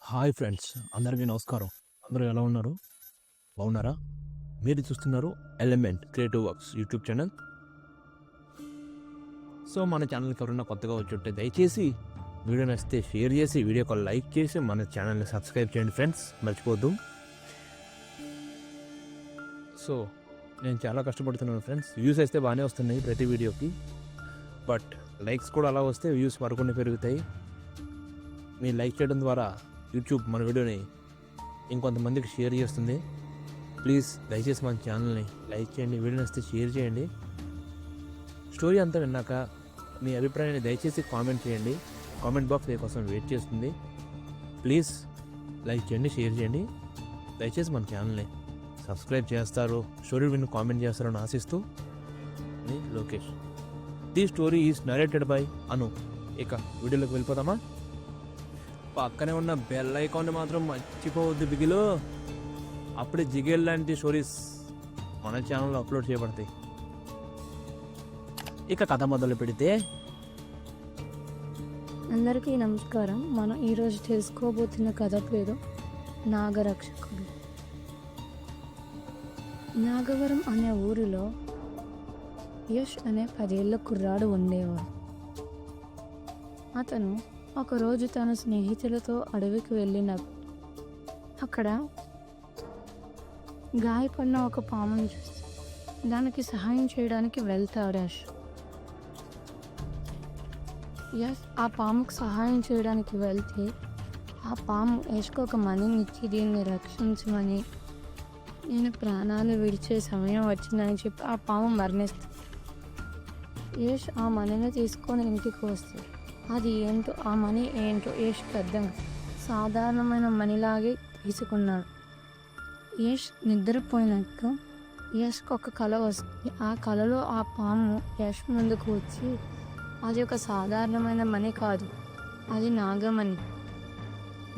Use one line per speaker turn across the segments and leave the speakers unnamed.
Hi friends, అందరికీ నమస్కారం. అందరూ ఎలా ఉన్నారు? బాగున్నారా? మీరు చూస్తున్నారు element creative works YouTube channel. So మన ఛానల్కి ఎవరైనా కొత్తగా వచ్చి దయచేసి వీడియో నచ్చితే షేర్ చేసి వీడియోకి లైక్ చేసి మన ఛానల్ని సబ్స్క్రైబ్ చేయండి ఫ్రెండ్స్, మర్చిపోద్దు. సో నేను చాలా కష్టపడుతున్నాను ఫ్రెండ్స్. వ్యూస్ అయితే బాగానే వస్తున్నాయి ప్రతి వీడియోకి, బట్ లైక్స్ కూడా అలా వస్తే వ్యూస్ మరికొన్ని పెరుగుతాయి. మీరు లైక్ చేయడం ద్వారా యూట్యూబ్ మన వీడియోని ఇంకొంతమందికి షేర్ చేస్తుంది. ప్లీజ్ దయచేసి మన ఛానల్ని లైక్ చేయండి, వీడియో నచ్చితే షేర్ చేయండి. స్టోరీ అంతా విన్నాక మీ అభిప్రాయాన్ని దయచేసి కామెంట్ చేయండి. కామెంట్ బాక్స్ మీకోసం వెయిట్ చేస్తుంది. ప్లీజ్ లైక్ చేయండి, షేర్ చేయండి. దయచేసి మన ఛానల్ని సబ్స్క్రైబ్ చేస్తారు, స్టోరీ విని కామెంట్ చేస్తారని ఆశిస్తూ మీ Lokesh. The story is narrated by Anu. ఇక వీడియోలోకి వెళ్ళిపోదామా? పక్కనే ఉన్న బెల్ ఐకాన్ మాత్రం మర్చిపోవద్దు బిగిలో. అప్పుడే జిగేల్ లాంటి స్టోరీస్ మన ఛానల్లో అప్లోడ్ చేయబడతాయి. ఇక కథ మొదలు పెడితే,
అందరికీ నమస్కారం. మనం ఈరోజు తెలుసుకోబోతున్న కథ పేరు నాగరక్షకుడు. నాగవరం అనే ఊరిలో యష్ అనే 10 ఏళ్ల కుర్రాడు ఉండేవాడు. అతను ఒకరోజు తన స్నేహితులతో అడవికి వెళ్ళిన అక్కడ గాయపడిన ఒక పామును చూసి దానికి సహాయం చేయడానికి వెళ్తాడు యష్. ఆ పాముకు సహాయం చేయడానికి వెళ్తే ఆ పాము యష్కు ఒక మనీని ఇచ్చి దీన్ని రక్షించమని, నేను ప్రాణాలు విడిచే సమయం వచ్చిందని చెప్పి ఆ పాము మరణిస్తుంది. యష్ ఆ మనీని తీసుకొని ఇంటికి వస్తాడు. అది ఏంటో, ఆ మనీ ఏంటో యష్కి అర్థం. సాధారణమైన మనీలాగే తీసుకున్నాడు. యష్ నిద్రపోయినాక యష్కి ఒక కళ వస్తుంది. ఆ కళలో ఆ పాము యష్ ముందుకు వచ్చి, అది ఒక సాధారణమైన మనీ కాదు, అది నాగమణి.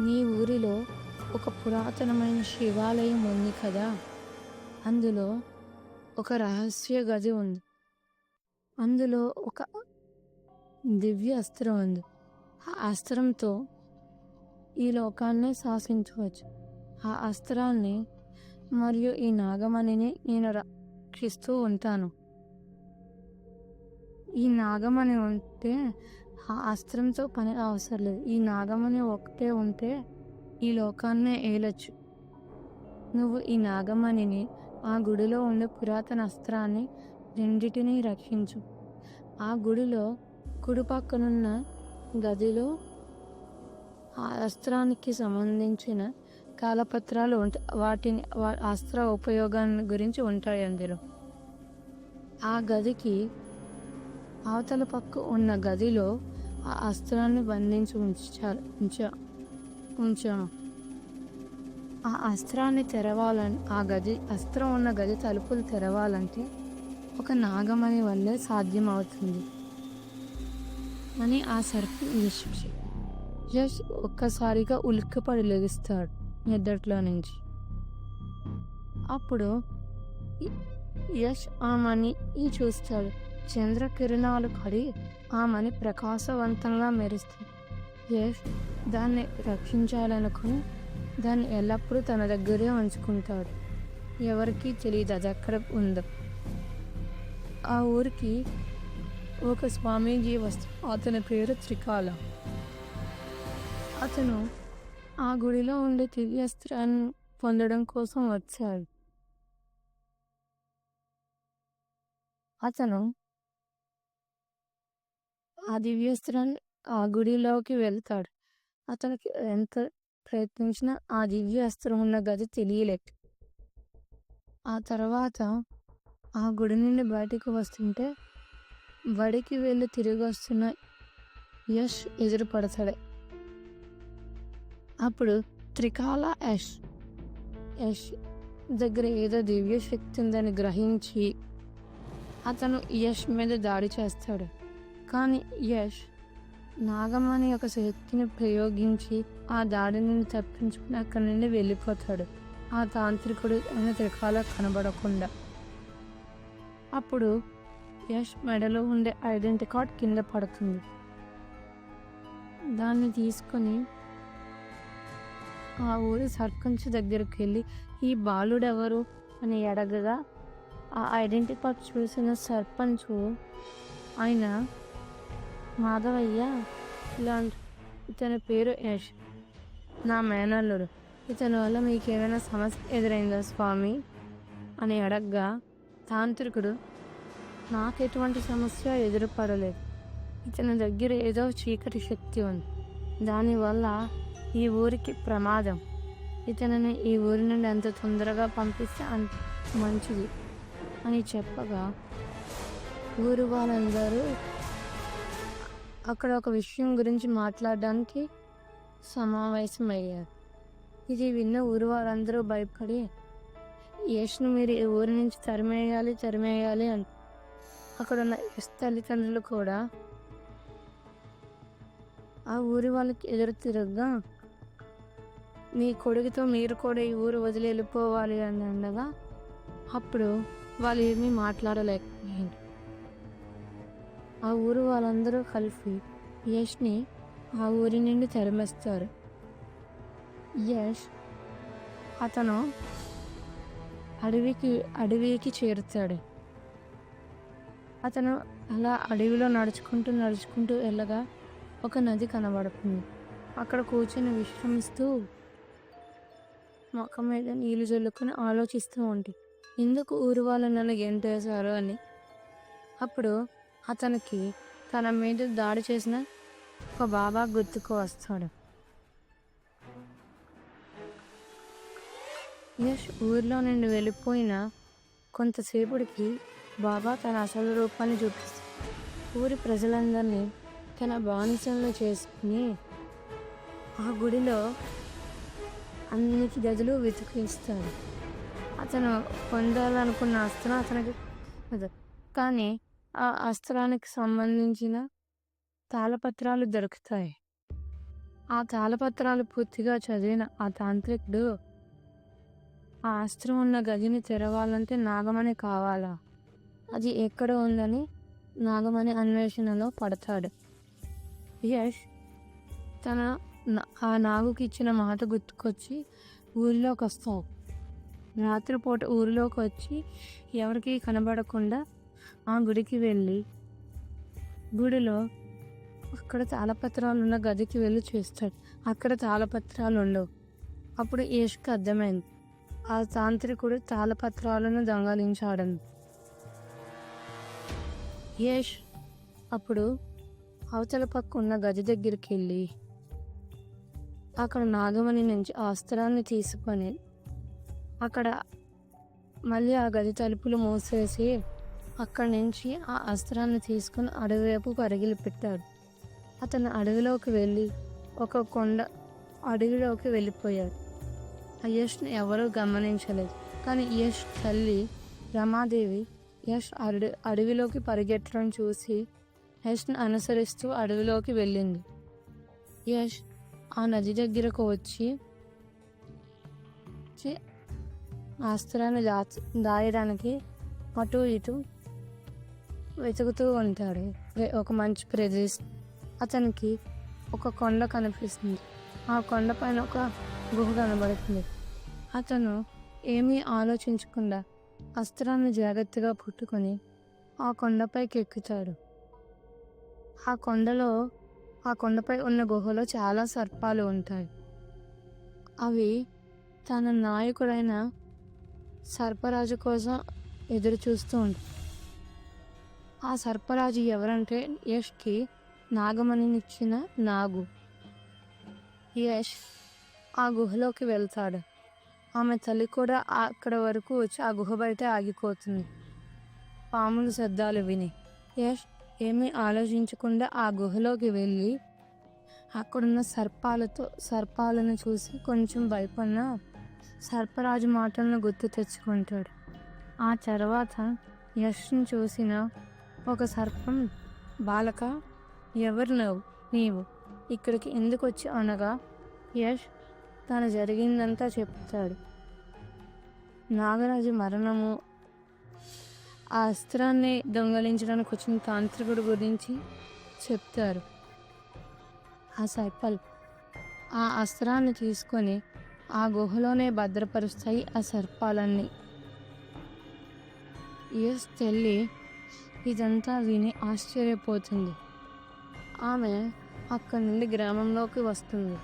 నీ ఊరిలో ఒక పురాతనమైన శివాలయం ఉంది కదా, అందులో ఒక రహస్య గది ఉంది. అందులో ఒక దివ్య అస్త్రం ఉంది. ఆ అస్త్రంతో ఈ లోకాన్ని శాసించవచ్చు. ఆ అస్త్రాన్ని మరియు ఈ నాగమణిని నేను రక్షిస్తూ ఉంటాను. ఈ నాగమణి ఉంటే ఆ అస్త్రంతో పని అవసరం లేదు. ఈ నాగమణి ఒకటే ఉంటే ఈ లోకాన్నే ఏలొచ్చు. నువ్వు ఈ నాగమణిని, ఆ గుడిలో ఉండే పురాతన అస్త్రాన్ని రెండిటినీ రక్షించు. ఆ గుడిలో కుడి పక్కనున్న గదిలో ఆ అస్త్రానికి సంబంధించిన కాలపత్రాలు ఉంటాయి. వాటిని అస్త్ర ఉపయోగాన్ని గురించి ఉంటాయి అందులో. ఆ గదికి అవతల పక్క ఉన్న గదిలో ఆ అస్త్రాన్ని బంధించి ఉంచాము. ఆ అస్త్రాన్ని తెరవాలని, ఆ గది అస్త్రం ఉన్న గది తలుపులు తెరవాలంటే ఒక నాగమణి వల్లే సాధ్యం అవుతుంది అని ఆ సర్పం యష్ ఒక్కసారిగా ఉలిక్కిపడి లెగిస్తాడు నిద్రలో నుంచి. అప్పుడు యష్ ఆ మణి చూస్తాడు. చంద్రకిరణాలు పడి ఆ మణి ప్రకాశవంతంగా మెరుస్తుంది. యష్ దాన్ని రక్షించాలనుకుని దాన్ని ఎల్లప్పుడూ తన దగ్గరే ఉంచుకుంటాడు. ఎవరికీ తెలియదు అది ఎక్కడ ఉందో. ఆ ఊరికి ఒక స్వామీజీ వస్తాడు. అతని పేరు త్రికాల. అతను ఆ గుడిలో ఉండే దివ్యాస్త్రాన్ని పొందడం కోసం వచ్చాడు. అతను ఆ దివ్యాస్త్రాన్ని ఆ గుడిలోకి వెళ్తాడు. అతనికి ఎంత ప్రయత్నించినా ఆ దివ్యాస్త్రం ఉన్న గది తెలియలేదు. ఆ తర్వాత ఆ గుడి నుండి బయటకు వస్తుంటే బడికి వెళ్ళి తిరిగి వస్తున్న యష్ ఎదురుపడతాడు. అప్పుడు త్రికాల యష్ దగ్గర ఏదో దివ్య శక్తి ఉందని గ్రహించి అతను యష్ మీద దాడి చేస్తాడు. కానీ యష్ నాగమణి యొక్క శక్తిని ప్రయోగించి ఆ దాడి నుండి తప్పించుకుని అక్కడి నుండి వెళ్ళిపోతాడు, ఆ తాంత్రికుడు అయిన త్రికాల కనబడకుండా. అప్పుడు యష్ మెడలో ఉండే ఐడెంటిటీ కార్డ్ కింద పడుతుంది. దాన్ని తీసుకొని ఆ ఊరి సర్పంచ్ దగ్గరికి వెళ్ళి ఈ బాలుడెవరు అని అడగగా ఆ ఐడెంటిటీ కార్డ్ చూసిన సర్పంచ్ ఆయన మాధవయ్య ఇలా ఇతని పేరు యష్, నా మేనల్లుడు. ఇతని వల్ల మీకు ఏమైనా సమస్య ఎదురైందా స్వామి అని అడగ్గా తాంత్రికుడు నాకు ఎటువంటి సమస్య ఎదురుపడలేదు. ఇతని దగ్గర ఏదో చీకటి శక్తి ఉంది, దానివల్ల ఈ ఊరికి ప్రమాదం. ఇతనిని ఈ ఊరి నుండి ఎంత తొందరగా పంపిస్తే అంత మంచిది అని చెప్పగా ఊరు వాళ్ళందరూ అక్కడ ఒక విషయం గురించి మాట్లాడడానికి సమావేశమయ్యారు. ఇది విన్న ఊరు వాళ్ళందరూ భయపడి యష్ను మీరు ఈ ఊరి నుంచి తరిమేయాలి అని అక్కడ ఉన్న యష్ తల్లిదండ్రులు కూడా ఆ ఊరి వాళ్ళకి ఎదురు తిరగగా మీ కొడుకుతో మీరు కూడా ఈ ఊరు వదిలి వెళ్ళిపోవాలి అని అనగా అప్పుడు వాళ్ళు ఏమీ మాట్లాడలేకపోయారు. ఆ ఊరు వాళ్ళందరూ కలిసి యష్ని ఆ ఊరి నుండి తరిమేస్తారు. యష్ అతను అడవికి చేరుతాడు. అతను అలా అడవిలో నడుచుకుంటూ వెళ్ళగా ఒక నది కనబడుతుంది. అక్కడ కూర్చొని విశ్రమిస్తూ మొక్క మీద నీళ్లు చల్లుకొని ఆలోచిస్తూ ఉంటే ఎందుకు ఊరు వాళ్ళు నన్ను గెంటేశారు అని. అప్పుడు అతనికి తన మీద దాడి చేసిన ఒక బాబా గుర్తుకు వస్తాడు. యష్ ఊరిలో నుండి వెళ్ళిపోయిన కొంతసేపటికి బాబా తన అసలు రూపాన్ని చూపిస్తాడు. ఊరి ప్రజలందరినీ తన బానిసంలో చేసుకుని ఆ గుడిలో అన్ని గదులు వెతికిస్తాడు. అతను పొందాలనుకున్న అస్త్రం అతనికి కానీ ఆ అస్త్రానికి సంబంధించిన తాళపత్రాలు దొరుకుతాయి. ఆ తాళపత్రాలు పూర్తిగా చదివిన ఆ తాంత్రికుడు ఆ అస్త్రం ఉన్న గదిని తెరవాలంటే నాగమణి కావాలా, అది ఎక్కడ ఉందని నాగమణి అన్వేషణలో పడతాడు. యష్ ఆ నాగుకి ఇచ్చిన మాట గుర్తుకొచ్చి ఊరిలోకి వస్తాడు. రాత్రిపూట ఊరిలోకి వచ్చి ఎవరికి కనబడకుండా ఆ గుడికి వెళ్ళి గుడిలో అక్కడ తాళపత్రాలు ఉన్న గదికి వెళ్ళి చూస్తాడు. అక్కడ తాళపత్రాలు ఉండవు. అప్పుడు యష్కి అర్థమైంది ఆ తాంత్రికుడు తాళపత్రాలను దొంగలించాడని. యష్ అప్పుడు అవతల పక్క ఉన్న గది దగ్గరికి వెళ్ళి అక్కడ నాగమణి నుంచి ఆ అస్త్రాన్ని తీసుకొని అక్కడ మళ్ళీ ఆ గది తలుపులు మూసేసి అక్కడి నుంచి ఆ అస్త్రాన్ని తీసుకుని అడవి వైపు పరుగులు పెట్టాడు. అతను అడవిలోకి వెళ్ళి ఒక అడవిలోకి వెళ్ళిపోయాడు. ఆ యష్ని ఎవరూ గమనించలేదు. కానీ యష్ తల్లి రమాదేవి యష్ అడవిలోకి పరిగెట్టడం చూసి యష్ని అనుసరిస్తూ అడవిలోకి వెళ్ళింది. యష్ ఆ నది దగ్గరకు వచ్చి అస్త్రాన్ని దాయడానికి అటు ఇటు వెతుకుతూ ఉంటాడు. ఒక మంచి ప్రదేశం అతనికి ఒక కొండ కనిపిస్తుంది. ఆ కొండపైన ఒక గుహ కనబడుతుంది. అతను ఏమీ ఆలోచించకుండా అస్త్రాన్ని జాగ్రత్తగా పుట్టుకొని ఆ కొండపైకి ఎక్కుతాడు. ఆ కొండపై ఉన్న గుహలో చాలా సర్పాలు ఉంటాయి. అవి తన నాయకుడైన సర్పరాజు కోసం ఎదురు చూస్తూ ఉంటాయి. ఆ సర్పరాజు ఎవరంటే యష్కి నాగమణినిచ్చిన నాగు. యష్ ఆ గుహలోకి వెళ్తాడు. ఆమె తల్లి కూడా అక్కడ వరకు వచ్చి ఆ గుహ బయట ఆగిపోతుంది. పాముల శబ్దాలు విని యష్ ఏమీ ఆలోచించకుండా ఆ గుహలోకి వెళ్ళి అక్కడున్న సర్పాలను చూసి కొంచెం భయపడిన సర్పరాజు మాటలను గుర్తు తెచ్చుకుంటాడు. ఆ తర్వాత యష్ని చూసిన ఒక సర్పం బాలక ఎవరు నీవు ఇక్కడికి ఎందుకు వచ్చి అనగా యష్ తను జరిగిందంతా చెప్తాడు. నాగరాజు మరణము, ఆ అస్త్రాన్ని దొంగలించడానికి వచ్చిన తాంత్రికుడు గురించి చెప్తారు. ఆ సర్పాలు ఆ అస్త్రాన్ని తీసుకొని ఆ గుహలోనే భద్రపరుస్తాయి ఆ సర్పాలన్నీ. యష్ చెల్లి ఇదంతా విని ఆశ్చర్యపోతుంది. ఆమె అక్కడి నుండి గ్రామంలోకి వస్తుంది.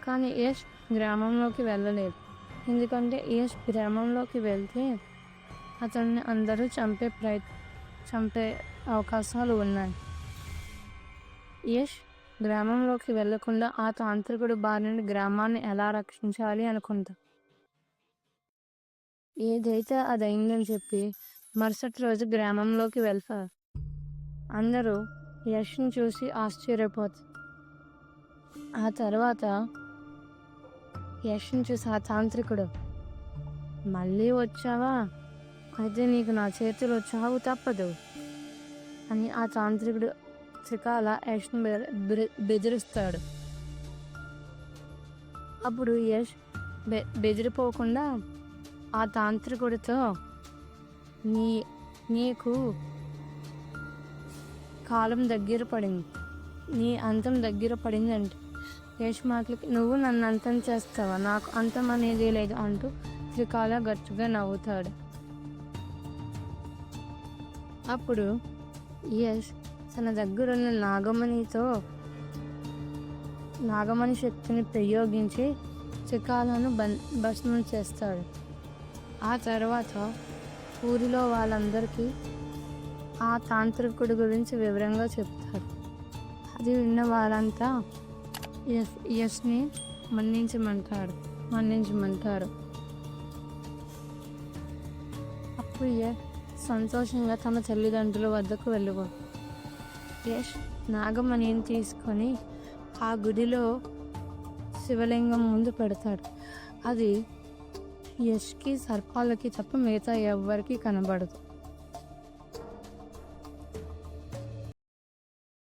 కానీ యష్ గ్రామంలోకి వెళ్ళలేదు. ఎందుకంటే యష్ గ్రామంలోకి వెళ్తే అతన్ని అందరూ చంపే అవకాశాలు ఉన్నాయి. యష్ గ్రామంలోకి వెళ్ళకుండా ఆ తాంత్రికుడు బారి నుండి గ్రామాన్ని ఎలా రక్షించాలి అనుకుంటా. ఏదైతే అదైందని చెప్పి మరుసటి రోజు గ్రామంలోకి వెళ్తారు. అందరూ యష్ని చూసి ఆశ్చర్యపోతారు. ఆ తర్వాత యష్ని చూసి ఆ తాంత్రికుడు, మళ్ళీ వచ్చావా, అయితే నీకు నా చేతిలో చావు తప్పదు అని ఆ తాంత్రికుడు త్రికాల యష్ని బెదిరిస్తాడు. అప్పుడు యష్ బెదిరిపోకుండా ఆ తాంత్రికుడితో, నీకు కాలం దగ్గర పడింది, నీ అంతం దగ్గర పడింది అంటే యష్ మాటలకి, నువ్వు నన్ను అంతం చేస్తావా, నాకు అంతం అనేది లేదు అంటూ త్రికాల గట్టిగా నవ్వుతాడు. అప్పుడు యష్ తన దగ్గరున్న నాగమణి శక్తిని ప్రయోగించి త్రికాలను భస్మం చేస్తాడు. ఆ తర్వాత ఊరిలో వాళ్ళందరికీ ఆ తాంత్రికుడి గురించి వివరంగా చెప్తారు. అది విన్న వాళ్ళంతా యష్ని మన్నించమంటారు. అప్పుడు యష్ సంతోషంగా తమ తల్లిదండ్రుల వద్దకు వెళ్ళిపోతాడు. యష్ నాగమణిని తీసుకొని ఆ గుడిలో శివలింగం ముందు పెడతాడు. అది యష్కి సర్పాలకి తప్ప మిగతా ఎవ్వరికి కనబడదు.